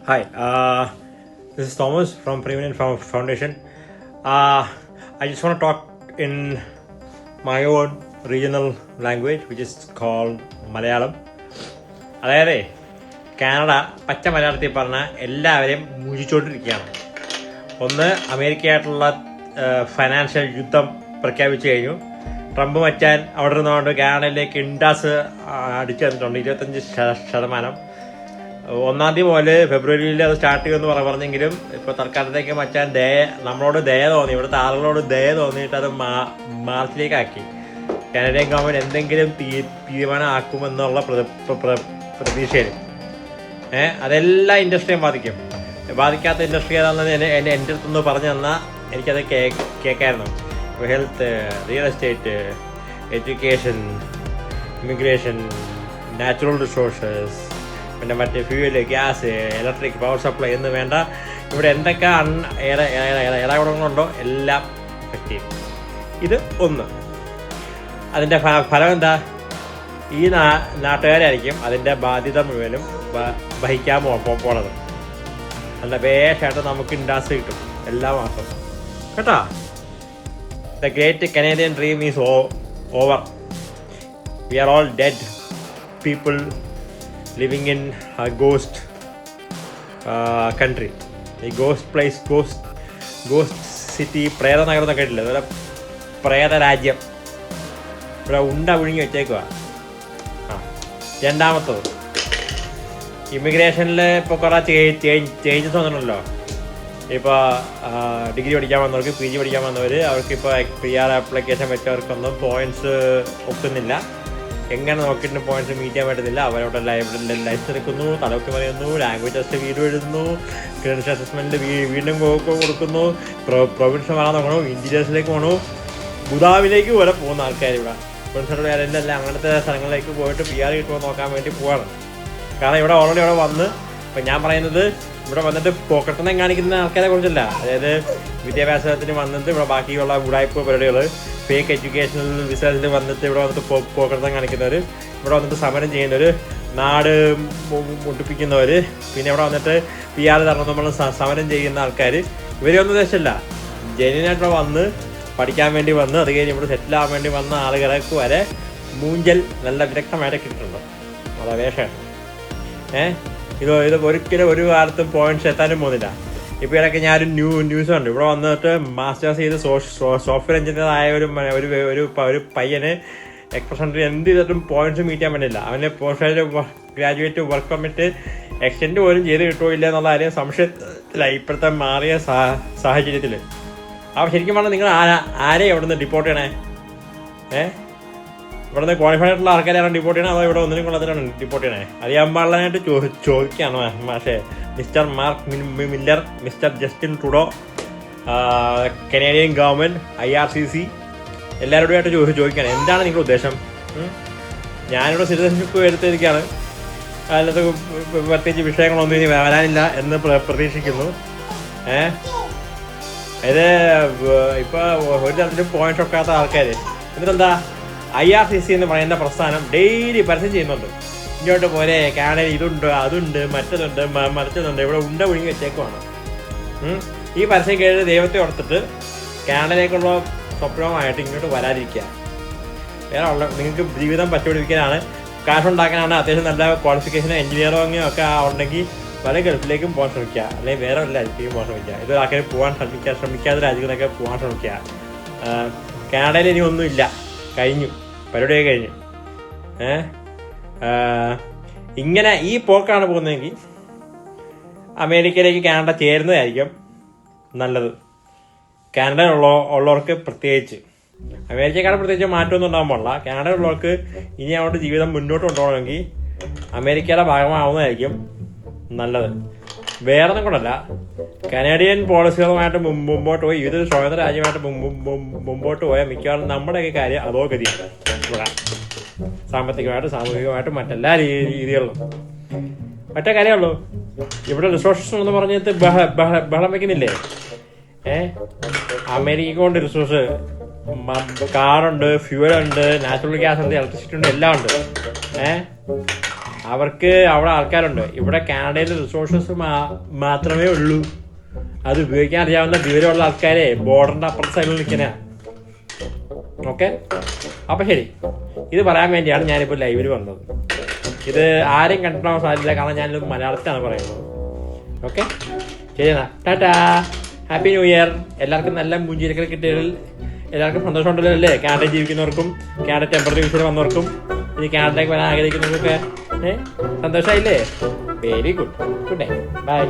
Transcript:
Hi, this is Thomas from Preeminent Foundation. I just want to talk in my own regional language, which is called Malayalam. അതായത് Canada പച്ച മലയാളത്തിൽ പറഞ്ഞാൽ എല്ലാവരെയും മുഴിച്ചുകൊണ്ടിരിക്കുകയാണ്. ഒന്ന്, അമേരിക്കയായിട്ടുള്ള financial യുദ്ധം പ്രഖ്യാപിച്ചു കഴിഞ്ഞു. ട്രംപ് മച്ചാൻ അവിടെ നിന്നുകൊണ്ട് കാനഡയിലേക്ക് ഇൻഡാസ് അടിച്ചു തന്നിട്ടുണ്ട് 25%. 1 മുതൽ ഫെബ്രുവരിയിൽ അത് സ്റ്റാർട്ട് ചെയ്യുമെന്ന് പറഞ്ഞെങ്കിലും ഇപ്പോൾ തൽക്കാലത്തേക്ക് മച്ചാൻ നമ്മളോട് ദയ തോന്നി, ഇവിടുത്തെ ആളുകളോട് ദയ തോന്നിയിട്ട് അത് മാർച്ചിലേക്കാക്കി. കാനഡിയൻ ഗവൺമെൻറ് എന്തെങ്കിലും തീരുമാനം ആക്കുമെന്നുള്ള പ്രതീക്ഷയിൽ അതെല്ലാ ഇൻഡസ്ട്രിയും ബാധിക്കാത്ത ഇൻഡസ്ട്രി ഏതാണെന്ന് എൻ്റെ അടുത്തൊന്ന് പറഞ്ഞു തന്നാൽ എനിക്കത് കേൾക്കായിരുന്നു. ഇപ്പോൾ health, real estate, education, immigration, natural resources, പിന്നെ മറ്റേ fuel, gas, electric, power supply എന്ന് വേണ്ട ഇവിടെ എന്തൊക്കെ ഇടപെടലുണ്ടോ എല്ലാം എഫക്റ്റ് ചെയ്യും. ഇത് ഒന്ന്. അതിൻ്റെ ഫലം എന്താ? ഈ നാട്ടുകാരായിരിക്കും അതിൻ്റെ ബാധ്യത മുഴുവനും വഹിക്കാൻ പോണത്. നല്ല വേഷമായിട്ട് നമുക്ക് ഇൻഡാസ് കിട്ടും എല്ലാ മാസവും കേട്ടോ. The great Canadian dream is over. We are all dead people living in a ghost country, a ghost place, ghost city, പ്രേത നഗരം എന്നൊക്കെ കേട്ടില്ല, അതുപോലെ പ്രേത രാജ്യം ഇവിടെ വിഴുങ്ങി വെച്ചേക്കുക. രണ്ടാമത്തത്, ഇമിഗ്രേഷനിൽ ഇപ്പോൾ കുറേ ചേഞ്ചസ് വന്നിട്ടുണ്ടല്ലോ. ഇപ്പോൾ ഡിഗ്രി പഠിക്കാൻ വന്നവർക്ക്, PG പഠിക്കാൻ വന്നവർ, അവർക്കിപ്പോൾ PR ആപ്ലിക്കേഷൻ വെച്ചവർക്കൊന്നും പോയിൻറ്റ്സ് ഒക്കുന്നില്ല. എങ്ങനെ നോക്കിയിട്ട് പോയിന്റ്സ് മീറ്റ് ചെയ്യാൻ പറ്റുന്നില്ല. അവരവിടെ ലൈഫ് എടുക്കുന്നു, തലവൊക്കെ പറയുന്നു, ലാംഗ്വേജ് ടെസ്റ്റ് വീഡിയോ എഴുതുന്നു, ക്രെഡൻഷ്യൽ അസസ്മെൻറ്റ് വീണ്ടും കൊടുക്കുന്നു, പ്രൊവിൻസ് മാറാൻ നോക്കണു, ഇൻറ്റീരിയേഴ്സിലേക്ക് പോകണു, ബുദാവിലേക്ക് വരെ പോകുന്ന ആൾക്കാർ ഇവിടെ പ്രൊവിൻസ് വേറെയല്ല അങ്ങനത്തെ സ്ഥലങ്ങളിലേക്ക് പോയിട്ട് PR കിട്ടുമോ നോക്കാൻ വേണ്ടി പോവാണ്. കാരണം ഇവിടെ ഓൾറെഡി ഇവിടെ വന്ന്, ഇപ്പം ഞാൻ പറയുന്നത് ഇവിടെ വന്നിട്ട് പോക്കറ്റെണ്ണം കാണിക്കുന്ന ആൾക്കാരെ കുറിച്ചല്ല. അതായത് വിദ്യാഭ്യാസത്തിന് വന്നിട്ട് ഇവിടെ ബാക്കിയുള്ള ഉടായ്പ പരിപാടികൾ, ഫേക്ക് എഡ്യൂക്കേഷണൽ വിസയിൽ വന്നിട്ട് ഇവിടെ വന്നിട്ട് പോക്കറ്റെണ്ണം കാണിക്കുന്നവർ, ഇവിടെ വന്നിട്ട് സമരം ചെയ്യുന്നവർ, നാട് മുട്ടിപ്പിക്കുന്നവർ, പിന്നെ ഇവിടെ വന്നിട്ട് PR തരണം നമ്മൾ സമരം ചെയ്യുന്ന ആൾക്കാർ, ഇവരെയൊന്നും ഉദ്ദേശമില്ല. ജെന്യൂനായിട്ട് വന്ന് പഠിക്കാൻ വേണ്ടി വന്ന് അത് കഴിഞ്ഞ് ഇവിടെ സെറ്റിൽ ആവാൻ വേണ്ടി വന്ന ആളുകൾക്ക് വരെ മൂഞ്ചൽ നല്ല വിദഗ്ധമായിട്ട് കിട്ടിയിട്ടുണ്ട്. അതാ വേഷമാണ്. ഇത് ഒരിക്കലും ഒരു കാലത്തും പോയിന്റ്സ് എത്താനും പോകുന്നില്ല. ഇപ്പോൾ ഇടയ്ക്ക് ഞാനൊരു ന്യൂസ് കണ്ടു. ഇവിടെ വന്നിട്ട് മാസ്റ്റേഴ്സ് ചെയ്ത് സോഫ്റ്റ്വെയർ എഞ്ചിനീയർ ആയ ഒരു പയ്യന് എക്സ്പ്രഷനിൽ എന്ത് ചെയ്തിട്ടും പോയിന്റ്സ് മീറ്റ് ചെയ്യാൻ പറ്റില്ല. അവന് post graduate work permit extend പോലും ചെയ്ത് കിട്ടുമോ ഇല്ല എന്നുള്ള കാര്യം സംശയത്തിലായി ഇപ്പോഴത്തെ മാറിയ സാഹചര്യത്തിൽ. അപ്പോൾ ശരിക്കും പറഞ്ഞാൽ നിങ്ങൾ ആരെയും ഇവിടെ നിന്ന് ഡിപ്പോർട്ട് ചെയ്യണേ? ഇവിടെ നിന്ന് ക്വാളിഫൈഡ് ആയിട്ടുള്ള ആൾക്കാരാണ് ഡിപ്പോർട്ട് ചെയ്യണത്, അതോ ഇവിടെ ഒന്നിനും കൊള്ളത്തിലാണ് ഡിപ്പോർട്ട് ചെയ്യണേ? അറിയാൻ പാടില്ലാനായിട്ട് ചോദിക്കുകയാണ് പക്ഷേ mister mark Miller, mister Justin Trudeau, Canadian government, IRCC എല്ലാവരോടുമായിട്ട് ചോദിക്കുകയാണ് എന്താണ് നിങ്ങളുടെ ഉദ്ദേശം? ഞാനിവിടെ സിറ്റിസൺഷിപ്പ് എടുത്തിരിക്കുകയാണ്, അതിനകത്ത് പ്രത്യേകിച്ച് വിഷയങ്ങളൊന്നും ഇനി വരാനില്ല എന്ന് പ്രതീക്ഷിക്കുന്നു. ഇത് ഇപ്പോൾ ഒരു തരത്തിലും പോയിന്റ് ഒക്കാത്ത ആൾക്കാർ എന്നിട്ടെന്താ IRCC എന്ന് പറയുന്ന പ്രസ്ഥാനം ഡെയിലി പരസ്യം ചെയ്യുന്നുണ്ട്. ഇങ്ങോട്ട് പോലെ കാനഡയിൽ ഇതുണ്ട്, അതുണ്ട്, മറ്റതുണ്ട്, മറിച്ചതുണ്ട്, ഇവിടെ വിഴുങ്ങി വെച്ചേക്കുവാണ്. ഈ പരസ്യം കേട്ട് ദൈവത്തെ ഓർത്തിട്ട് കാനഡയിലേക്കുള്ള സ്വപ്നമായിട്ട് ഇങ്ങോട്ട് വരാതിരിക്കുക. വേറെ നിങ്ങൾക്ക് ജീവിതം പറ്റുപിടിപ്പിക്കാനാണ്, കാശ് ഉണ്ടാക്കാനാണ്, അത്യാവശ്യം നല്ല ക്വാളിഫിക്കേഷനോ എഞ്ചിനീയറോ ഒക്കെ ഉണ്ടെങ്കിൽ പല ഗൾഫിലേക്കും പോകാൻ ശ്രമിക്കുക, അല്ലെങ്കിൽ വേറെ വല്ല രാജ്യത്തേക്കും പോകാൻ ശ്രമിക്കുക. ഇത് ആൾക്കാർ പോകാൻ ശ്രമിക്കാത്ത രാജ്യങ്ങളൊക്കെ പോകാൻ ശ്രമിക്കുക. കാനഡയിൽ ഇനി ഒന്നുമില്ല, കഴിഞ്ഞു, പരിപാടിയൊക്കെ കഴിഞ്ഞു. ഇങ്ങനെ ഈ പോക്കാണ് പോകുന്നതെങ്കിൽ അമേരിക്കയിലേക്ക് കാനഡ ചേരുന്നതായിരിക്കും നല്ലത്. കാനഡയിലുള്ളവർക്ക് പ്രത്യേകിച്ച്, അമേരിക്കക്കാരുടെ പ്രത്യേകിച്ച് മാറ്റമൊന്നും ഉണ്ടാകാൻ പാടില്ല. കാനഡയിലുള്ളവർക്ക് ഇനി അങ്ങോട്ട് ജീവിതം മുന്നോട്ട് കൊണ്ടുപോകണമെങ്കിൽ അമേരിക്കയുടെ ഭാഗമാവുന്നതായിരിക്കും നല്ലത്. വേറെ ഒന്നും കൊണ്ടല്ല, കനേഡിയൻ പോളിസികളുമായിട്ട് മുമ്പോട്ട് പോയി ഇതൊരു സ്വതന്ത്ര രാജ്യമായിട്ട് മുമ്പോട്ട് പോയാൽ മിക്കവാറും നമ്മുടെയൊക്കെ കാര്യം അതോ ഗതിയാണ്. ഇവിടെ സാമ്പത്തികമായിട്ടും സാമൂഹികമായിട്ടും മറ്റെല്ലാ രീതികളിലും മറ്റേ കാര്യമുള്ളൂ. ഇവിടെ റിസോഴ്സസ് എന്ന് പറഞ്ഞിട്ട് ബഹളം വയ്ക്കുന്നില്ലേ? അമേരിക്ക കൊണ്ട് റിസോഴ്സ്, കാറുണ്ട്, ഫ്യൂവലുണ്ട്, നാച്ചുറൽ ഗ്യാസ് ഉണ്ട്, ഇലക്ട്രിസിറ്റി ഉണ്ട്, എല്ലാം ഉണ്ട്. അവർക്ക് അവിടെ ആൾക്കാരുണ്ട്. ഇവിടെ കാനഡയിൽ റിസോഴ്സസ് മാത്രമേ ഉള്ളൂ. അത് ഉപയോഗിക്കാൻ അറിയാവുന്ന വിവരമുള്ള ആൾക്കാരെ ബോർഡറിൻ്റെ അപ്പുറത്തെ സൈഡിൽ നിൽക്കുന്ന. ഓക്കെ, അപ്പം ശരി, ഇത് പറയാൻ വേണ്ടിയാണ് ഞാനിപ്പോൾ ലൈവിൽ വന്നത്. ഇത് ആരെയും കണ്ടിട്ടാൻ സാധ്യത, കാരണം ഞാനിത് മലയാളത്തിലാണ് പറയുന്നത്. ഓക്കെ, ശരി എന്നാ, ടാറ്റാ, ഹാപ്പി ന്യൂ ഇയർ. എല്ലാവർക്കും നല്ല മുഞ്ചിരിക്കൽ കിട്ടിയതിൽ എല്ലാവർക്കും സന്തോഷമുണ്ടല്ലോ അല്ലേ? കാനഡ ജീവിക്കുന്നവർക്കും കാനഡ ടെമ്പററി വിസിറ്റ് വന്നവർക്കും ഇനി കാനഡയിലേക്ക് വരാൻ ആഗ്രഹിക്കുന്നവർക്കൊക്കെ സന്തോഷമായില്ലേ? Very good. Good day, by.